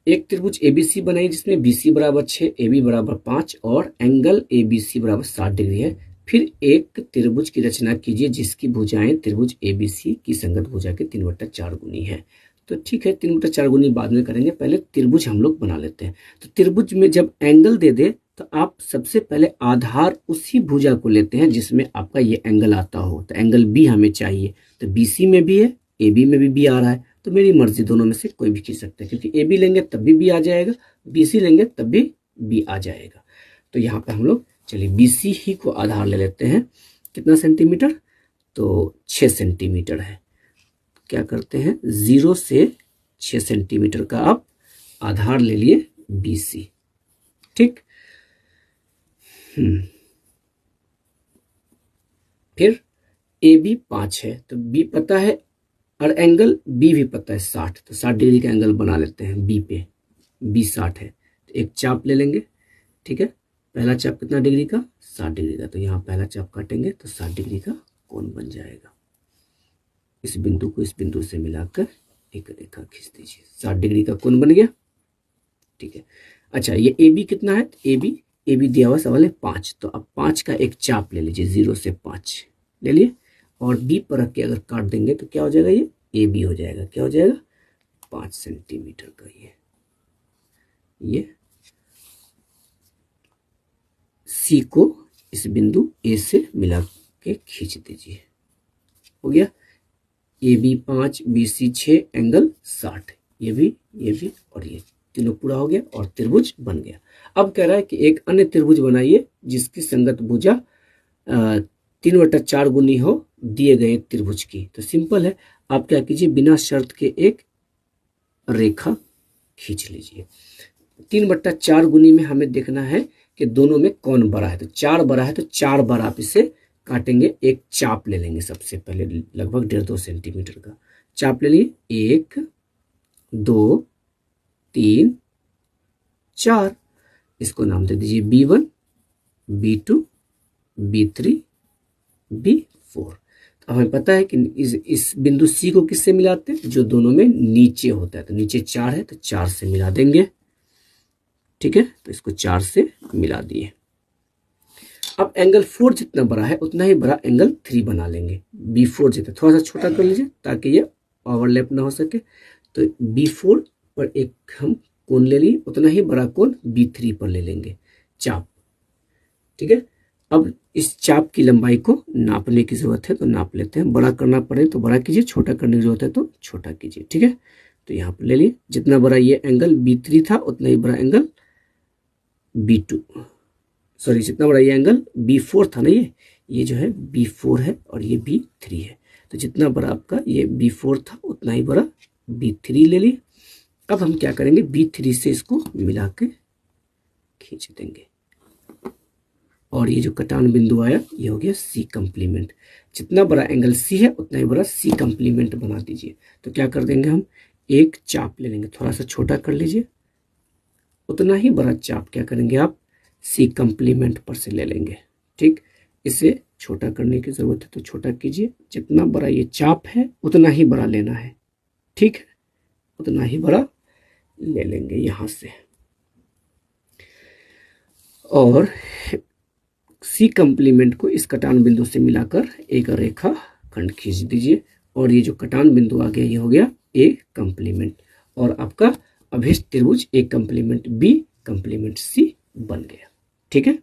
एक त्रिभुज एबीसी बनाइए जिसमें बीसी बराबर 6, एबी बराबर 5 और एंगल एबीसी बराबर 60 डिग्री है। फिर एक त्रिभुज की रचना कीजिए जिसकी भुजाएं त्रिभुज एबीसी की संगत भुजा के 3/4 गुनी है। तो ठीक है, 3/4 गुनी बाद में करेंगे, पहले त्रिभुज हम लोग बना लेते हैं। तो त्रिभुज में जब एंगल दे दे तो आप सबसे पहले आधार उसी भुजा को लेते हैं जिसमें आपका ये एंगल आता हो। तो एंगल बी हमें चाहिए, तो बीसी में भी है, एबी में भी बी आ रहा है, तो मेरी मर्जी दोनों में से कोई भी खींच सकते हैं, क्योंकि ए बी लेंगे तब भी बी आ जाएगा, बीसी लेंगे तब भी बी आ जाएगा। तो यहाँ पे हम लोग चलिए बीसी ही को आधार ले लेते हैं। कितना सेंटीमीटर? तो 6 सेंटीमीटर है। क्या करते हैं, 0 से 6 सेंटीमीटर का आप आधार ले लिए बीसी। ठीक, फिर ए बी 5 है तो बी पता है और एंगल बी भी पता है 60, तो 60 डिग्री का एंगल बना लेते हैं बी पे। बी 60 है तो एक चाप ले लेंगे। ठीक है, पहला चाप कितना डिग्री का? 60 डिग्री का। तो यहाँ पहला चाप काटेंगे तो 60 डिग्री का कोण बन जाएगा। इस बिंदु को इस बिंदु से मिलाकर एक रेखा खींच दीजिए, 60 डिग्री का कोण बन गया। ठीक है, अच्छा ये ए बी कितना है? ए बी दिया हुआ सवाल है 5, तो अब 5 का एक चाप ले लीजिए, 0 से 5 ले लिए और बी पर रख के अगर काट देंगे तो क्या हो जाएगा? ये ए बी हो जाएगा। क्या हो जाएगा? 5 सेंटीमीटर का। ये सी को इस बिंदु ए से मिला के खींच दीजिए। हो गया, A B 5, B C 6, angle 60। ये भी और ये तीनों पूरा हो गया और त्रिभुज बन गया। अब कह रहा है कि एक अन्य त्रिभुज बनाइए जिसकी संगत भुजा 3/4 गुनी हो दिए गए त्रिभुज की। तो सिंपल है, आप क्या कीजिए, बिना शर्त के एक रेखा खींच लीजिए। 3/4 गुनी में हमें देखना है कि दोनों में कौन बड़ा है। तो 4 बड़ा है तो 4 बार आप इसे काटेंगे। एक चाप ले लेंगे सबसे पहले, लगभग 1.5-2 सेंटीमीटर का चाप ले लिए। 1 2 3 4, इसको नाम दे दीजिए B1, B2, B3, B4। तो हमें पता है कि इस बिंदु C को किससे मिलाते हैं? जो दोनों में नीचे होता है। तो नीचे 4 है तो 4 से मिला देंगे। ठीक है, तो इसको 4 से मिला दिए। अब एंगल 4 जितना बड़ा है उतना ही बड़ा एंगल 3 बना लेंगे। B4 जितना थोड़ा सा छोटा कर लीजिए ताकि ये ओवरलैप ना हो सके। तो B4 पर एक हम कोण ले लिए, उतना ही बड़ा कोण B3 पर ले लेंगे चाप। ठीक है, अब इस चाप की लंबाई को नापने की जरूरत है तो नाप लेते हैं। बड़ा करना पड़े तो बड़ा कीजिए, छोटा करने की जरूरत है तो छोटा कीजिए। ठीक है, तो यहाँ पर ले लिए, जितना बड़ा ये एंगल B3 था उतना ही बड़ा एंगल B2, सॉरी जितना बड़ा ये एंगल B4 था ना, ये जो है B4 है और ये B3 है। तो जितना बड़ा आपका ये B4 था उतना ही बड़ा B3 ले लिए। अब हम क्या करेंगे, B3 से इसको मिला के खींच देंगे और ये जो कटान बिंदु आया ये हो गया C कंप्लीमेंट। जितना बड़ा एंगल C है उतना ही बड़ा C कंप्लीमेंट बना दीजिए। तो क्या कर देंगे, हम एक चाप ले लेंगे, थोड़ा सा छोटा कर लीजिए, उतना ही बड़ा चाप क्या करेंगे आप C कंप्लीमेंट पर से ले लेंगे। ठीक, इसे छोटा करने की जरूरत है तो छोटा कीजिए। जितना बड़ा ये चाप है उतना ही बड़ा लेना है। ठीक है, उतना ही बड़ा ले लेंगे यहां से और C कंप्लीमेंट को इस कटान बिंदु से मिलाकर एक रेखा खंड खींच दीजिए और ये जो कटान बिंदु आ गया ये हो गया A कंप्लीमेंट और आपका अभिष्ट त्रिभुज A complement B complement C बन गया। ठीक है।